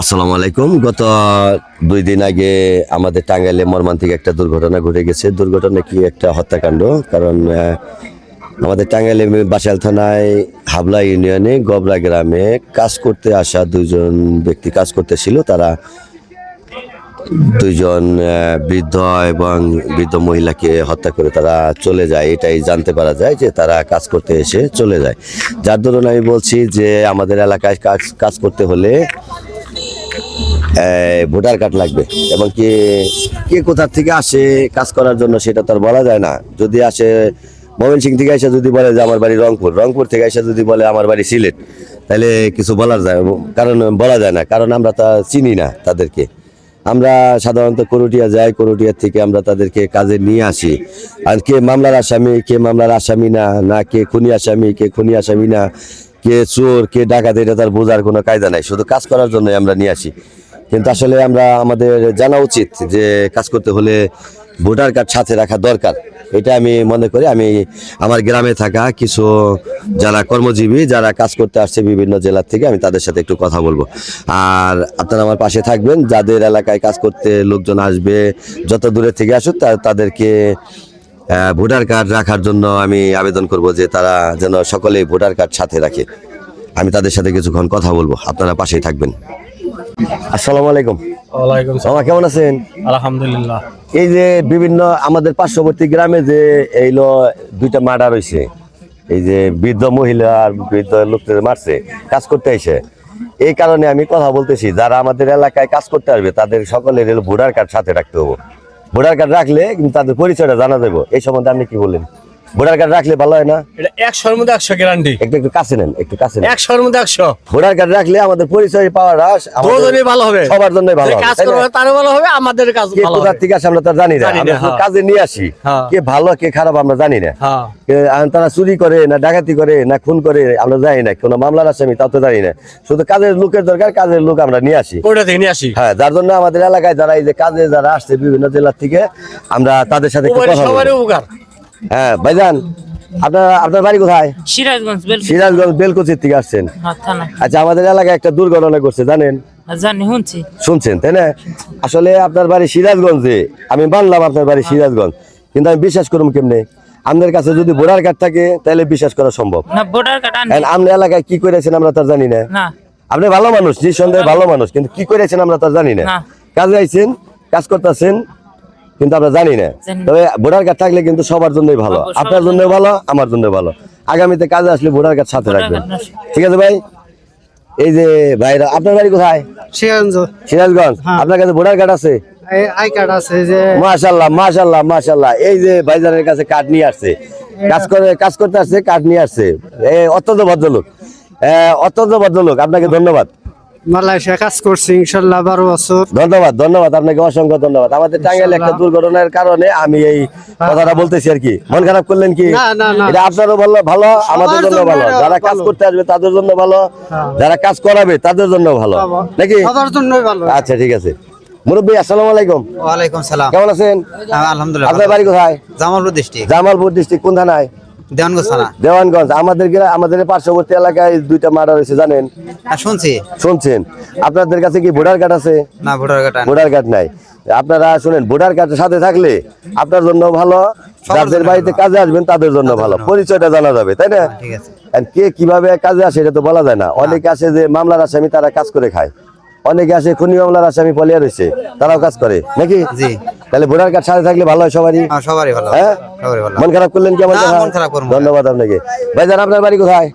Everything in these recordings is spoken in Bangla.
আসসালামু আলাইকুম। গত 2 দিন আগে আমাদের টাঙ্গাইলে মর্মান্তিক একটা দুর্ঘটনা ঘটে গেছে। দুর্ঘটনা কি একটা হত্যাকাণ্ড। কারণ আমাদের টাঙ্গাইলে বাসাইল থানায় হাবলা ইউনিয়নে গবরা গ্রামে কাজ করতে আসা 2জন ব্যক্তি কাজ করতেছিল। তারা 2জন বৃদ্ধ এবং বৃদ্ধ মহিলাকে হত্যা করে তারা চলে যায়। এটাই জানতে পারা যায় যে তারা কাজ করতে এসে চলে যায়। যার দরুন আমি বলছি যে আমাদের এলাকায় কাজ করতে হলে ভোটার কার্ড লাগবে, এবং কে কোথা থেকে আসে কাজ করার জন্য সেটা তো আর বলা যায় না। যদি আসে ময়মনসিংহ থেকে এসে যদি বলে যে আমার বাড়ি রংপুর থেকে এসে যদি বলে আমার বাড়ি সিলেট, তাহলে কিছু বলা যায় না, কারণ আমরা তা চিনি না তাদেরকে। আমরা সাধারণত করটিয়া যাই, করটিয়া থেকে আমরা তাদেরকে কাজে নিয়ে আসি। আর কে মামলার আসামি, কে মামলার আসামি না কে খুনি আসামি, কে খুনি আসামি না, কে চোর, কে ডাকাত, এটা তার বোঝার কোনো কায়দা নাই। শুধু কাজ করার জন্যই আমরা নিয়ে আসি। কিন্তু আসলে আমাদের জানা উচিত যে কাজ করতে হলে ভোটার কার্ড সাথে রাখা দরকার। এটা আমি মনে করি। আমি আমার গ্রামে থাকা কিছু যারা কর্মজীবী, যারা কাজ করতে আসছে বিভিন্ন জেলার থেকে, আমি তাদের সাথে একটু কথা বলবো। আর আপনারা আমার পাশে থাকবেন। যাদের এলাকায় কাজ করতে লোকজন আসবে, যত দূরে থেকে আসুক, তাদেরকে ভোটার কার্ড রাখার জন্য আমি আবেদন করব যে তারা যেন সকলেই ভোটার কার্ড সাথে রাখে। আমি তাদের সাথে কিছুক্ষণ কথা বলবো, আপনারা পাশেই থাকবেন। আসসালামু আলাইকুম। ওয়ালাইকুম মামা, কেমন আছেন? আলহামদুলিল্লাহ। এই যে বিভিন্ন আমাদের পার্শ্ববর্তী গ্রামে যে এইলো 2টা মার্ডার হয়েছে, এই যে বৃদ্ধ মহিলা আর বৃদ্ধ লোকদের মারছে কাজ করতে এসে, এই কারণে আমি কথা বলতেছি, যারা আমাদের এলাকায় কাজ করতে আসবে তাদের সকলের ভোটার কার্ড সাথে রাখতে হবে। ভোটার কার্ড রাখলে কিন্তু তাদের পরিচয়টা জানা যাবে। এই সম্বন্ধে আপনি কি বলেন? ভোটার কার্ড রাখলে ভালো হয় না? এটা 100 মধ্যে 100 গ্যারান্টি। একটু কাছে নেন, একটু কাছে নেন। 100 মধ্যে 100 ভোটার কার্ড রাখলে আমাদের পরিচয় পাওয়াটা দুজনেই ভালো হবে, সবার জন্যই ভালো হবে। কাজ করবে তারও ভালো হবে, আমাদের কাজ ভালো হবে। কোথা থেকে আসে আমরা তো জানি না, আমরা শুধু কাজে নিয়ে আসি। কে ভালো কে খারাপ আমরা জানি না। তারা চুরি করে না ডাকাতি করে না খুন করে আমরা জানি না, কোনো মামলার আসামি তাও তো জানি না। শুধু কাজের লোকের দরকার, কাজের লোক আমরা নিয়ে আসি। ওটা থেকে নিয়ে আসি। হ্যাঁ, যার জন্য আমাদের এলাকায় যারা এই যে কাজে যারা আসছে বিভিন্ন জেলার থেকে, আমরা তাদের সাথে একটু কথা বলবো। উপকার। হ্যাঁ ভাইজান, আপনার বাড়ি কোথায়? সিরাজগঞ্জ বেলকুচির থেকে আসছেন? আচ্ছা, আমাদের এলাকায় একটা দুর্ঘটনা ঘটছে, জানেন? শুনছেন তাই না? আসলে আপনার বাড়ি সিরাজগঞ্জে, আমি মানলাম আপনার বাড়ি সিরাজগঞ্জ, কিন্তু আমি বিশ্বাস করুন কেমনে? আপনার কাছে যদি ভোটার কার্ড থাকে তাহলে বিশ্বাস করা সম্ভব। আপনার এলাকায় কি করেছেন আমরা তার জানি না। আপনি ভালো মানুষ, নিঃসন্দেহে ভালো মানুষ, কিন্তু কি করেছেন আমরা তার জানি না। কাজে আইছেন, কাজ করতেছেন, কিন্তু আমরা জানি না। তবে ভোটার কার্ড থাকলে কিন্তু সবার জন্যই ভালো, আপনার জন্য ভালো, আমার জন্য ভালো। আগামীতে কাজে আসলে ভোটার কার্ড সাথে রাখবেন, ঠিক আছে ভাই? এই যে ভাইরা, আপনার বাড়ি কোথায়? সিরাজগঞ্জ। আপনার কাছে ভোটার কার্ড আছে? মাশাআল্লাহ মাশাআল্লাহ মাশাআল্লাহ। এই যে ভাইজানের কাছে কার্ড নিয়ে আসছে, কাজ করতে আসছে, কার্ড নিয়ে আসছে। অত্যন্ত ভদ্রলোক, অত্যন্ত ভদ্রলোক। আপনাকে ধন্যবাদ। মালয়েশিয়া কাজ করছি ইনশাআল্লাহ 12 বছর। ধন্যবাদ আপনাকে, অসংখ্য ধন্যবাদ। আমাদের টাঙ্গাইলে একটা দুর্ঘটনার কারণে আমি এই কথাটা বলতেছি আর কি। মন খারাপ করলেন কি? এটা আপনারও ভালো, আমাদের জন্য ভালো। যারা কাজ করতে আসবে তাদের জন্য ভালো, যারা কাজ করাবে তাদের জন্য ভালো, নাকি? সবার জন্যই ভালো। আচ্ছা, ঠিক আছে। মুরব্বী, আসসালামু আলাইকুম। ওয়ালাইকুম সালাম। কেমন আছেন? আলহামদুলিল্লাহ। আপনার বাড়ি কোথায়? জামালপুর ডিস্ট্রিক্ট। কোন থানায়? দেওয়ানগঞ্জ থানা। দেওয়ানগঞ্জ। আমাদের পার্শ্ববর্তী এলাকায় 2টা মার্ডার হয়েছে, জানেন? শুনছেন? আপনাদের কাছে কি ভোটার কার্ড আছে? না, ভোটার কার্ড নাই। আপনারা শুনেন, ভোটার কার্ডের সাথে থাকলে আপনার জন্য ভালো, যাদের বাড়িতে কাজে আসবেন তাদের জন্য ভালো, পরিচয়টা জানা যাবে, তাই না? ঠিক আছে। কে কিভাবে কাজে আসে এটা তো বলা যায় না। অনেকে আসে যে মামলার আসামি, তারা কাজ করে খায়। অনেকে আসে খুনি মামলার আসামি পলিয়া রয়েছে, তারাও কাজ করে, নাকি? জি। তাহলে ভোটার কার্ড সাথে থাকলে ভালো হয় সবারই। সবারই ভালো। হ্যাঁ, মন খারাপ করলেন কি? মন খারাপ করব। ধন্যবাদ আপনাকে। ভাইজান, আপনার বাড়ি কোথায়?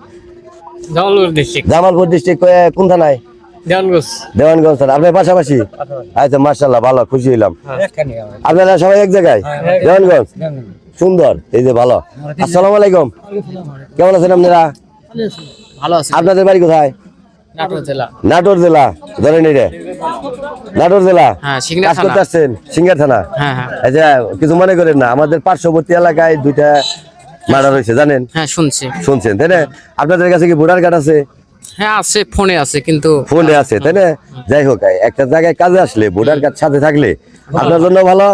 জামালপুর ডিস্ট্রিক্ট। কোন থানায়? দেওয়ানগঞ্জ থানা। আপনার পাশাপাশি? আচ্ছা, মাশাআল্লাহ, ভালো, খুশি হইলাম। আপনারা সবাই এক জায়গায়? দেওয়ানগঞ্জ। সুন্দর, এই যে ভালো। আসসালামু আলাইকুম। কেমন আছেন আপনারা? আপনাদের বাড়ি কোথায়? নাটোর জেলা। ধরেন রে, নাটোর জেলা। কাজ করতে আসছেন? সিঙ্গার থানা। আচ্ছা, কিছু মনে করেন না, আমাদের পার্শ্ববর্তী এলাকায় 2টা মার্ডার হয়েছে, জানেন? হ্যাঁ, শুনছেন তাই না? আপনাদের কাছে কি ভোটার কার্ড আছে? হ্যাঁ আছে, ফোনে আছে, কিন্তু ফোনে আছে, তাই না? যাই হোক, একটা জায়গায় কাজে আসলে ভোটার কার্ড সাথে থাকলে আপনার জন্য ভালো,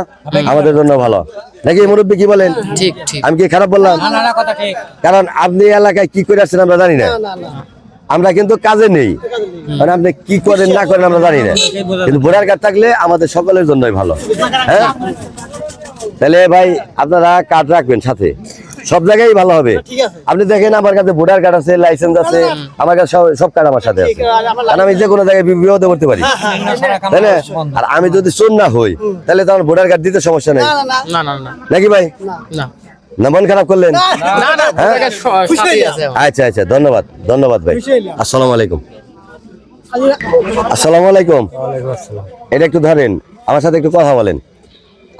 আমাদের জন্য ভালো, নাকি মুরব্বী? কি বলেন? ঠিক ঠিক। আমি কি খারাপ বললাম? কারণ আপনি এলাকায় কি করে আসছেন আমরা জানি না। আমরা কিন্তু কাজে নেই, মানে আপনি কি করেন না করেন আমরা জানি না, কিন্তু ভোটার কার্ড থাকলে আমাদের সকলের জন্যই ভালো। হ্যাঁ, তাহলে ভাই আপনারা কার্ড রাখবেন সাথে, সব জায়গায় ভালো হবে। আপনি দেখেন আমার কাছে ভোটার কার্ড আছে, লাইসেন্স আছে, আমার কাছে সব কার্ড আমার সাথে আছে, কারণ আমি যে কোনো জায়গায় বিপদে পড়তে পারি, তাই না? আর আমি যদি চোর না হই তাহলে তো আমার ভোটার কার্ড দিতে সমস্যা নেই, না না না নাকি ভাই? না না মন খারাপ করলেন? না না ভোটার কার্ড সাথেই আছে আমার। আচ্ছা আচ্ছা, ধন্যবাদ ধন্যবাদ ভাই। আসসালামু আলাইকুম। আসসালামু আলাইকুম। এটা একটু ধরেন, আমার সাথে একটু কথা বলেন।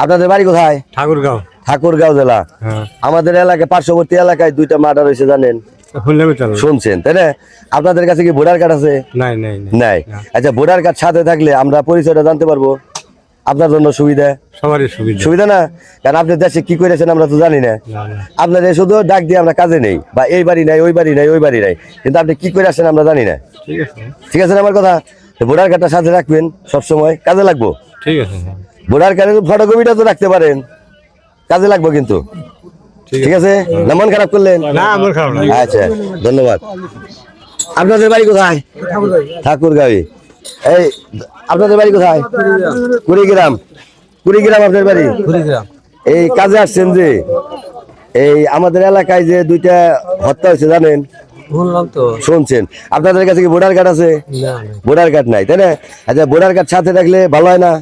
আপনাদের বাড়ি কোথায়? ঠাকুরগাঁও। ঠাকুরগাঁও জেলা। হ্যাঁ। আমাদের এলাকায়, পার্শ্ববর্তী এলাকায় 2টা মার্ডার হয়েছে জানেন, শুনছেন তাই না? আপনাদের কাছে কি ভোটার কার্ড আছে? নাই নাই নাই। আচ্ছা, ভোটার কার্ড সাথে থাকলে আমরা পরিচয়টা জানতে পারবো, আপনার জন্য সুবিধা। সবারই সুবিধা। সুবিধা না, কারণ আপনি দেশে কি করেছেন আমরা তো জানি না। আপনাদের শুধু ডাক দিয়ে আমরা কাজে নেই, বা এই বাড়ি নাই, ওই বাড়ি নাই, ওই বাড়ি নাই, কিন্তু আপনি কি করে আসেন আমরা জানি না। ঠিক আছে, ঠিক আছে না আমার কথা? তো ভোটার কার্ডটা সাথে রাখবেন, সবসময় কাজে লাগবো। ঠিক আছে। ভোটার কার্ডের ফটোকপিটা তো রাখতে পারেন, কাজে লাগবো কিন্তু। ঠিক আছে, না মন খারাপ করলেন? না আমার খারাপ না। আচ্ছা, ধন্যবাদ। আপনাদের বাড়ি কোথায়? ঠাকুরগাঁও। এই আপনাদের বাড়ি কোথায়? কুড়িগ্রাম। কুড়িগ্রাম আপনার বাড়ি? এই কাজে আসছেন যে, এই আমাদের এলাকায় যে 2টা হত্যা হয়েছে জানেন, শুনছেন? আপনাদের কাছে কি ভোটার কার্ড আছে? ভোটার কার্ড নাই, তাই না? আচ্ছা, ভোটার কার্ড সাথে রাখলে ভালো হয় না?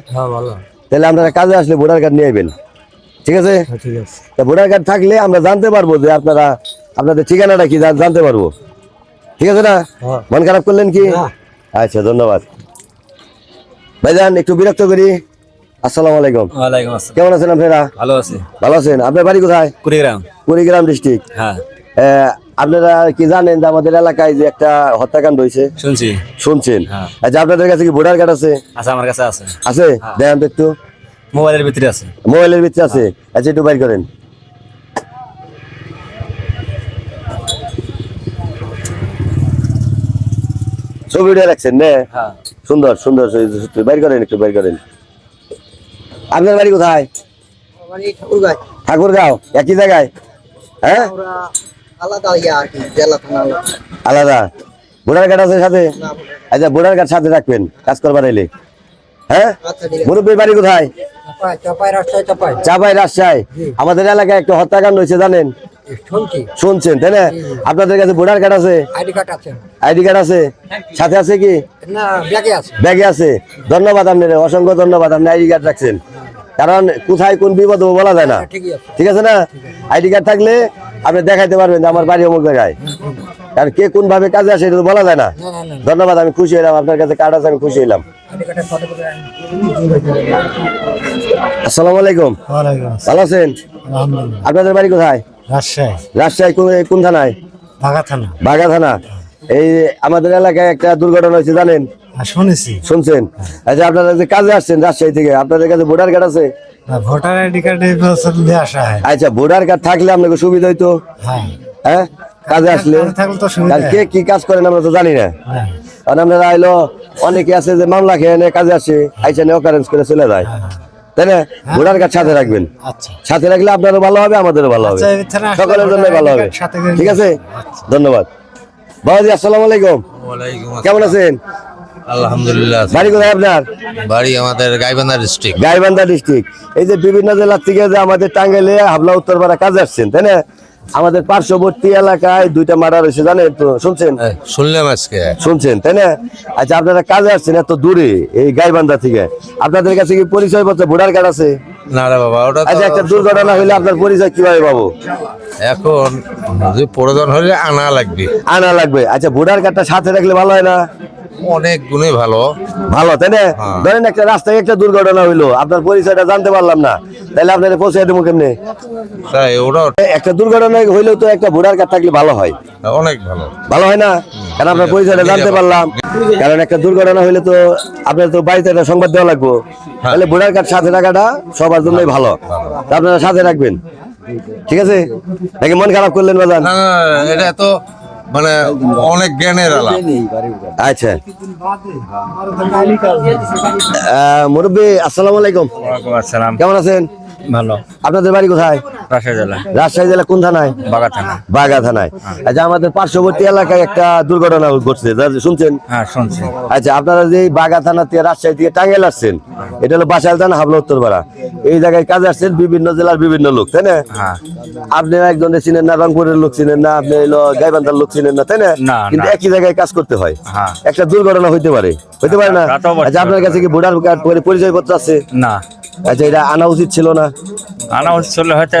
তাহলে আপনারা কাজে আসলে ভোটার কার্ড নিয়ে আসবেন, ঠিক আছে? তা ভোটার কার্ড থাকলে আমরা জানতে পারবো যে আপনাদের ঠিকানাটা কি জানতে পারবো, ঠিক আছে না? মন খারাপ করলেন কি? আচ্ছা, ধন্যবাদ ভাইজান। একটু বিরক্ত করি। আসসালামু আলাইকুম। ওয়ালাইকুম আসসালাম। কেমন আছেন আপনারা? ভালো আছি। ভালো আছেন? আপনার বাড়ি কোথায়? কুড়িগ্রাম। কুড়িগ্রাম ডিস্ট্রিক্ট। হ্যাঁ, আপনারা কি জানেন যে আমাদের এলাকায় যে একটা হত্যাকাণ্ড হয়েছে? শুনছি। শুনছেন? হ্যাঁ। আচ্ছা, আপনাদের কাছে কি ভোটার কার্ড আছে? আচ্ছা, আমার কাছে আছে। আছে? দেখান তো একটু। মোবাইলের ভিতরে আছে। মোবাইলের ভিতরে আছে? আচ্ছা, একটু বাইর করেন। ছবি উঠে রাখছেন না? হ্যাঁ। সুন্দর সুন্দর, বাইর করেন, একটু বাইর করেন। আপনার বাড়ি কোথায়? ঠাকুরগাঁও। একই জায়গায়? হ্যাঁ, আলাদা। ভোটার কার্ড আছে সাথে? আচ্ছা, ভোটার কার্ড সাথে রাখবেন কাজ করবার এলে। হ্যাঁ, মুরব্বীর বাড়ি কোথায়? চাপাই, রাজশাহী। আমাদের এলাকায় একটা হত্যাকাণ্ড হয়েছে জানেন, শুনছেন তাই না? আপনাদের কাছে ভোটার কার্ড আছে? আইডি কার্ড আছে? সাথে আছে কি? ব্যাগে আছে। ধন্যবাদ আপনার, অসংখ্য ধন্যবাদ। আপনি আইডি কার্ড রাখছেন, কারণ কোথায় কোন বিপদ হবে বলা যায় না, ঠিক আছে না? আইডি কার্ড থাকলে আপনি দেখাইতে পারবেন যে আমার বাড়ি অমুক জায়গায়, কারণ কে কোন ভাবে কাজে আসে এটা তো বলা যায় না। ধন্যবাদ, আমি খুশি হলাম, আপনার কাছে কার্ড আছে, আমি খুশি হলাম। আসসালামু আলাইকুম। ভালো আছেন? আপনাদের বাড়ি কোথায়? রাজশাহী। রাজশাহী কোন থানায়? বাগা থানা। বাগা থানা। এই আমাদের এলাকায় একটা দুর্ঘটনা হয়েছে জানেন, শুনেছি। শুনছেন? আচ্ছা, আপনারা যে কাজে আসছেন রাজশাহী থেকে, আপনাদের কাছে ভোটার কার্ড আছে? ভোটার আইডি কার্ড এই বছর দিয়ে আসা হয়। আচ্ছা, ভোটার কার্ড থাকলে আপনাকে সুবিধা হইতো। হ্যাঁ, হ্যাঁ, কাজে আসলে। থাকলে তো সুবিধা। আর কে কি কাজ করেন আমরা তো জানি না, হ্যাঁ, কারণ আপনারা আইলো অনেকে আছে যে মামলা খেয়ে এনে কাজে আসে, আইসা নিয়ে অকারেন্স করে চলে যায়, তাই না? ভোটার কার্ড সাথে রাখবেন, আচ্ছা। সাথে রাখলে আপনারও ভালো হবে, আমাদেরও ভালো হবে, আচ্ছা, এখানে আসলে সকলের জন্য ভোটার ভালো আইডি হবে, কার্ড সাথে করে ঠিক আছে? ধন্যবাদ। বাবাজি, আসসালামু আলাইকুম। কেমন আছেন? আলহামদুলিল্লাহ। বাড়ি কোথায় আপনার? বাড়ি আমাদের গাইবান্ধা ডিস্ট্রিক্ট। গাইবান্ধা ডিস্ট্রিক্ট। এই যে বিভিন্ন জেলা থেকে যে আমাদের টাঙ্গাইলে হাবলা উত্তরপাড়া কাজে আসছেন, তাই না? আমাদের পার্শ্ববর্তী এলাকায় 2টা মার্ডার হয়েছে জানেন তো, শুনছেন? শুনলাম আজকে। শুনছেন তাই না? আচ্ছা, আপনারা কাজে আসছেন এত দূরে এই গাইবান্ধা থেকে, আপনাদের কাছে কি পরিচয় পত্র ভোটার কার্ড আছে? না রে বাবা, ওটা আচ্ছা, একটা দুর্ঘটনা হইলে আপনার পরিচয় কিভাবে পাবো? এখন যদি প্রয়োজন হলে আনা লাগবে। আনা লাগবে। আচ্ছা, ভোটার কার্ডটা সাথে রাখলে ভালো হয় না? অনেক গুণে ভালো। ভালো, তাই না? হ্যাঁ। ধরেন একটা রাস্তায় একটা দুর্ঘটনা হইলো, আপনার পরিচয়টা জানতে পারলাম না, তাহলে আপনারা পৌঁছে দেবো কেমনে? তাই ওটা একটা দুর্ঘটনা হইলেও তো একটা ভোটার কার্ড থাকলে ভালো হয়। অনেক ভালো। ভালো হয় না? কারণ আপনার পরিচয়টা জানতে পারলাম, কারণ একটা দুর্ঘটনা হইলে তো আপনার তো বাড়িতে একটা সংবাদ দেওয়া লাগবে, তাহলে ভোটার কার্ড সাথে রাখাটা সবার জন্যই ভালো। তা আপনারা সাথে রাখবেন, ঠিক আছে? নাকি মন খারাপ করলেন বাজান? না, এটা তো মানে অনেক জ্ঞানের আলাপ। আচ্ছা, মুরব্বী আসসালামু আলাইকুম। ওয়ালাইকুম আসসালাম। কেমন আছেন? ভালো। আপনাদের বাড়ি কোথায়? রাজশাহী জেলা রাজশাহী জেলা কোন থানায়? বাগা থানা। বাগা থানায়। আচ্ছা, আমাদের পার্শ্ববর্তী এলাকায় একটা দুর্ঘটনা ঘটছে, শুনছেন? হ্যাঁ শুনছি। আচ্ছা, আপনারা যে এই বাগা থানা থেকে রাজশাহী থেকে টাঙ্গাইল আসছেন, এটা হলো বাসাইল থানা, হাবলা উত্তরপাড়া। এই জায়গায় কাজে আসছেন বিভিন্ন জেলার বিভিন্ন লোক, তাই না? হ্যাঁ। আপনি একজনের চিনেন না, রংপুরের লোক চিনেন না, আপনি হলো গাইবান্ধার লোক চিনেন না, তাই না? না, কিন্তু না। একই জায়গায় কাজ করতে হয়। হ্যাঁ। একটা দুর্ঘটনা হইতে পারে না? তা তো অবশ্যই। আচ্ছা, আপনার কাছে কি ভোটার কার্ড পরিচয়পত্র আছে? না, আচ্ছা, এটা আনা উচিত ছিল না? আনা উচিত চলে হয়তো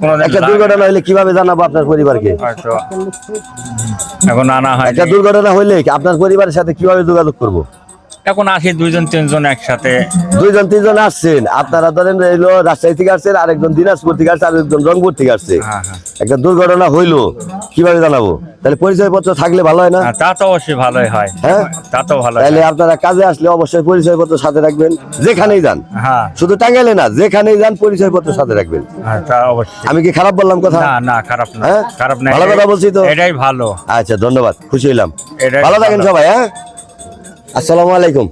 কোনোদিন একটা দুর্ঘটনা হইলে কিভাবে জানাবো আপনার পরিবারকে? হয়তো এখন আনা হয় একটা দুর্ঘটনা হইলে আপনার পরিবারের সাথে কিভাবে যোগাযোগ করব? এখন আসি 2-3 জন একসাথে। 2-3 আসছেন, আপনারা ধরেন রইলো রাজশাহী থেকে আসছেন, আরেকজন দিনাজপুর থেকে আসছে, আরেকজন রংপুর থেকে আসছে। হ্যাঁ, হ্যাঁ। একটা দুর্ঘটনা হইলো, কিভাবে জানাবো? তাহলে পরিচয়পত্র থাকলে ভালো হয় না? হ্যাঁ, তা তো অবশ্যই ভালোই হয়। হ্যাঁ, তা তো ভালো তাহলে আপনারা কাজে আসলে অবশ্যই পরিচয়পত্র সাথে রাখবেন, যেখানেই যান। হ্যাঁ, শুধু টাঙ্গাইলে না, যেখানেই যান পরিচয়পত্র সাথে রাখবেন। হ্যাঁ, তা অবশ্যই। আমি কি খারাপ বললাম কথা? না না, খারাপ না। হ্যাঁ? খারাপ না, ভালো কথা বলছি তো? এটাই ভালো। আচ্ছা, ধন্যবাদ, খুশি হইলাম। এটাই ভালো থাকেন ভালো। সবাই। হ্যাঁ, আসসালামু আলাইকুম।